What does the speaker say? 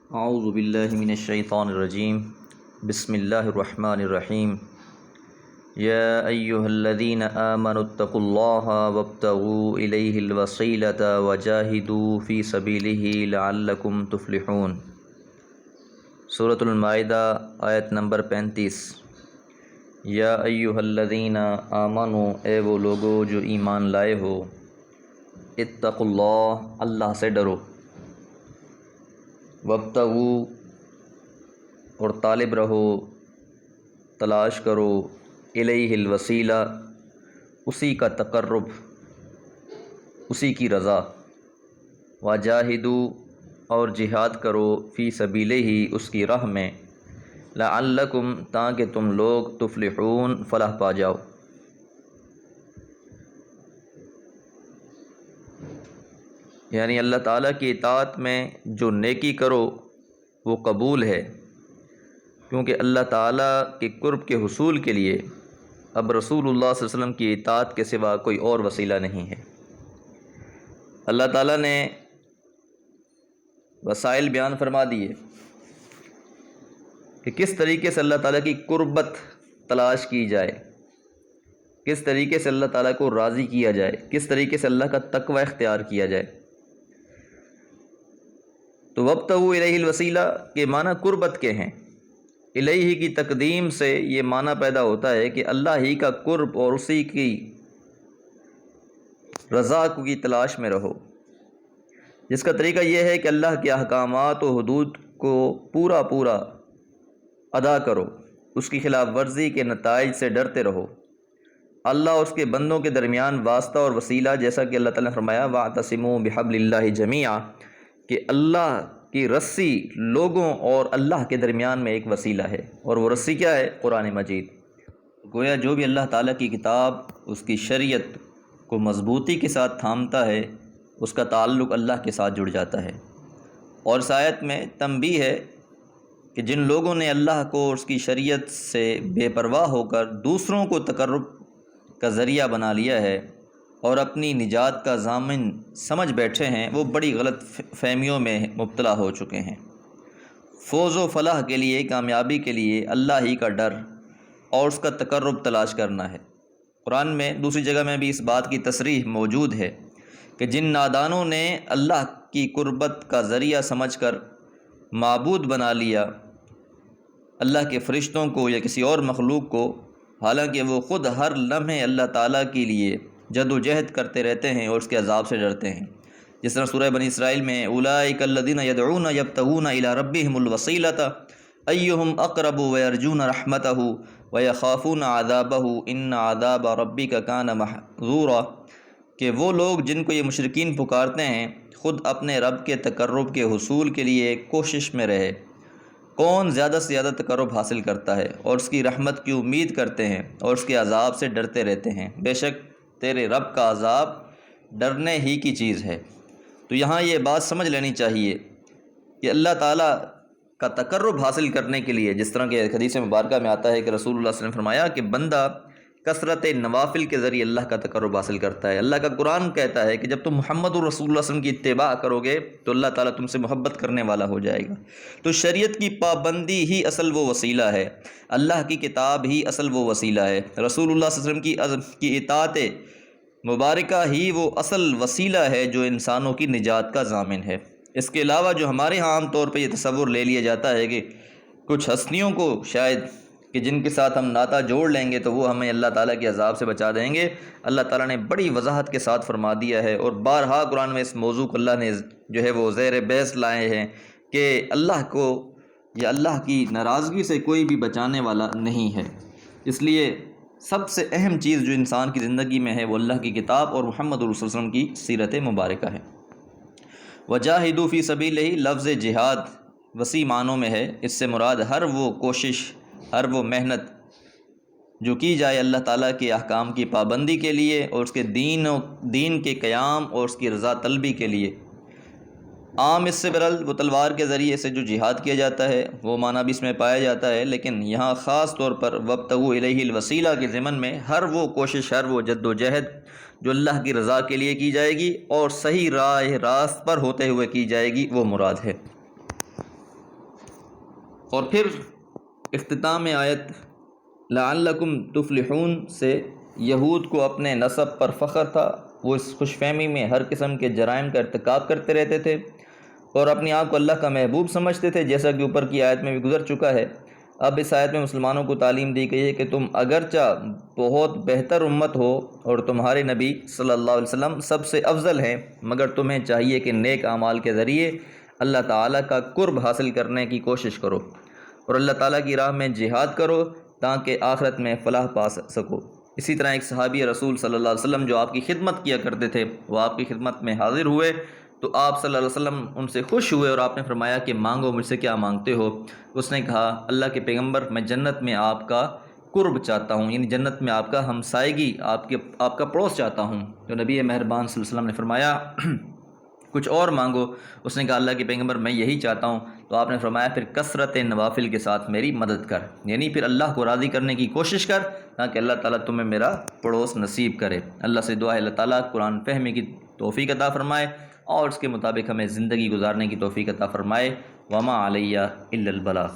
اعوذ باللہ من الشیطان الرجیم بسم اللہ الرحمن الرحیم یا ایہا الذین آمنوا اتقوا اللہ وابتغوا الیہ الوسیلۃ وجاہدوا فی سبیلہ لعلکم تفلحون۔ سورۃ المائدہ آیت نمبر 35۔ یا ایہا الذین آمنوا، اے وہ لوگو جو ایمان لائے ہو، اتقوا اللہ، اللہ سے ڈرو، وابتغوا، اور طالب رہو، تلاش کرو، الیہ الوسیلہ، اسی کا تقرب، اسی کی رضا، وجاہدوا، اور جہاد کرو، فی سبیلہ، اس کی راہ میں، لعلکم، تاکہ تم لوگ تفلحون، فلاح پا جاؤ۔ یعنی اللہ تعالیٰ کی اطاعت میں جو نیکی کرو وہ قبول ہے، کیونکہ اللہ تعالیٰ کے قرب کے حصول کے لیے اب رسول اللہ صلی اللہ علیہ وسلم کی اطاعت کے سوا کوئی اور وسیلہ نہیں ہے۔ اللہ تعالیٰ نے وسائل بیان فرما دیے کہ کس طریقے سے اللہ تعالیٰ کی قربت تلاش کی جائے، کس طریقے سے اللہ تعالیٰ کو راضی کیا جائے، کس طریقے سے اللہ کا تقوی اختیار کیا جائے۔ تو وابتغوا الیہ الوسیلہ کے معنی قربت کے ہیں۔ الہی کی تقدیم سے یہ معنی پیدا ہوتا ہے کہ اللہ ہی کا قرب اور اسی کی رضا کی تلاش میں رہو، جس کا طریقہ یہ ہے کہ اللہ کے احکامات و حدود کو پورا ادا کرو، اس کی خلاف ورزی کے نتائج سے ڈرتے رہو۔ اللہ اور اس کے بندوں کے درمیان واسطہ اور وسیلہ، جیسا کہ اللہ تعالیٰ نے فرمایا وَاعْتَصِمُوا بِحَبْلِ اللَّهِ جَمِيعًا، کہ اللہ کی رسی لوگوں اور اللہ کے درمیان میں ایک وسیلہ ہے، اور وہ رسی کیا ہے؟ قرآن مجید۔ گویا جو بھی اللہ تعالیٰ کی کتاب، اس کی شریعت کو مضبوطی کے ساتھ تھامتا ہے، اس کا تعلق اللہ کے ساتھ جڑ جاتا ہے۔ اور اس آیت میں تنبیہ ہے کہ جن لوگوں نے اللہ کو اور اس کی شریعت سے بے پرواہ ہو کر دوسروں کو تقرب کا ذریعہ بنا لیا ہے اور اپنی نجات کا ضامن سمجھ بیٹھے ہیں، وہ بڑی غلط فہمیوں میں مبتلا ہو چکے ہیں۔ فوز و فلاح کے لیے، کامیابی کے لیے اللہ ہی کا ڈر اور اس کا تقرب تلاش کرنا ہے۔ قرآن میں دوسری جگہ میں بھی اس بات کی تصریح موجود ہے کہ جن نادانوں نے اللہ کی قربت کا ذریعہ سمجھ کر معبود بنا لیا اللہ کے فرشتوں کو یا کسی اور مخلوق کو، حالانکہ وہ خود ہر لمحے اللہ تعالیٰ کے لیے جد و جہد کرتے رہتے ہیں اور اس کے عذاب سے ڈرتے ہیں، جس طرح سورہ بنی اسرائیل میں اولئک الذین یدعون یبتغون الی ربہم الوسیلۃ ایہم اقرب ویرجون رحمتہ ویخافون عذابہ ان عذاب ربک کان محذورا، کہ وہ لوگ جن کو یہ مشرکین پکارتے ہیں خود اپنے رب کے تقرب کے حصول کے لیے کوشش میں رہے۔ کون زیادہ سے زیادہ تقرب حاصل کرتا ہے اور اس کی رحمت کی امید کرتے ہیں اور اس کے عذاب سے ڈرتے رہتے ہیں، بے شک تیرے رب کا عذاب ڈرنے ہی کی چیز ہے۔ تو یہاں یہ بات سمجھ لینی چاہیے کہ اللہ تعالیٰ کا تقرب حاصل کرنے کے لیے، جس طرح کہ حدیث مبارکہ میں آتا ہے کہ رسول اللہ صلی اللہ علیہ وسلم نے فرمایا کہ بندہ کثرت نوافل کے ذریعے اللہ کا تقرب حاصل کرتا ہے۔ اللہ کا قرآن کہتا ہے کہ جب تم محمد رسول اللہ صلی اللہ علیہ وسلم کی اتباع کرو گے تو اللہ تعالیٰ تم سے محبت کرنے والا ہو جائے گا۔ تو شریعت کی پابندی ہی اصل وہ وسیلہ ہے، اللہ کی کتاب ہی اصل وہ وسیلہ ہے، رسول اللہ صلی اللہ علیہ وسلم کی اطاعت مبارکہ ہی وہ اصل وسیلہ ہے جو انسانوں کی نجات کا ضامن ہے۔ اس کے علاوہ جو ہمارے ہاں عام طور پہ یہ تصور لے لیا جاتا ہے کہ کچھ ہستیوں کو شاید کہ جن کے ساتھ ہم ناطہ جوڑ لیں گے تو وہ ہمیں اللہ تعالیٰ کے عذاب سے بچا دیں گے، اللہ تعالیٰ نے بڑی وضاحت کے ساتھ فرما دیا ہے، اور بارہا قرآن میں اس موضوع کو اللہ نے جو ہے وہ زیر بحث لائے ہیں کہ اللہ کو یا اللہ کی ناراضگی سے کوئی بھی بچانے والا نہیں ہے۔ اس لیے سب سے اہم چیز جو انسان کی زندگی میں ہے وہ اللہ کی کتاب اور محمد رسول اللہ صلی اللہ علیہ وسلم کی سیرت مبارکہ ہے۔ وجاہدوا فی سبیلہ، لفظ جہاد وسیع معنوں میں ہے، اس سے مراد ہر وہ کوشش، ہر وہ محنت جو کی جائے اللہ تعالیٰ کے احکام کی پابندی کے لیے اور اس کے دین کے قیام اور اس کی رضا طلبی کے لیے۔ عام اس سے برل وہ تلوار کے ذریعے سے جو جہاد کیا جاتا ہے وہ معنی بھی اس میں پایا جاتا ہے، لیکن یہاں خاص طور پر وابتغوا الیہ الوسیلہ کے ضمن میں ہر وہ کوشش، ہر وہ جد و جہد جو اللہ کی رضا کے لیے کی جائے گی اور صحیح راست پر ہوتے ہوئے کی جائے گی، وہ مراد ہے۔ اور پھر اختتام آیت لعلکم تفلحون سے یہود کو اپنے نسب پر فخر تھا، وہ اس خوش فہمی میں ہر قسم کے جرائم کا ارتکاب کرتے رہتے تھے اور اپنے آپ کو اللہ کا محبوب سمجھتے تھے، جیسا کہ اوپر کی آیت میں بھی گزر چکا ہے۔ اب اس آیت میں مسلمانوں کو تعلیم دی گئی ہے کہ تم اگرچہ بہت بہتر امت ہو اور تمہارے نبی صلی اللہ علیہ وسلم سب سے افضل ہیں، مگر تمہیں چاہیے کہ نیک اعمال کے ذریعے اللہ تعالیٰ کا قرب حاصل کرنے کی کوشش کرو اور اللہ تعالیٰ کی راہ میں جہاد کرو تاکہ آخرت میں فلاح پا سکو۔ اسی طرح ایک صحابی رسول صلی اللہ علیہ وسلم جو آپ کی خدمت کیا کرتے تھے، وہ آپ کی خدمت میں حاضر ہوئے تو آپ صلی اللہ علیہ وسلم ان سے خوش ہوئے اور آپ نے فرمایا کہ مانگو، مجھ سے کیا مانگتے ہو؟ اس نے کہا اللہ کے پیغمبر، میں جنت میں آپ کا قرب چاہتا ہوں، یعنی جنت میں آپ کا ہمسائیگی، آپ کا پڑوس چاہتا ہوں۔ تو نبی مہربان صلی اللہ علیہ وسلم نے فرمایا کچھ اور مانگو۔ اس نے کہا اللہ کے پیغمبر میں یہی چاہتا ہوں۔ تو آپ نے فرمایا پھر کثرت نوافل کے ساتھ میری مدد کر، یعنی پھر اللہ کو راضی کرنے کی کوشش کر تاکہ اللہ تعالیٰ تمہیں میرا پڑوس نصیب کرے۔ اللہ سے دعا ہے اللہ تعالیٰ قرآن فہمی کی توفیق عطا فرمائے اور اس کے مطابق ہمیں زندگی گزارنے کی توفیق عطا فرمائے۔ وما علیہ الا البلاغ۔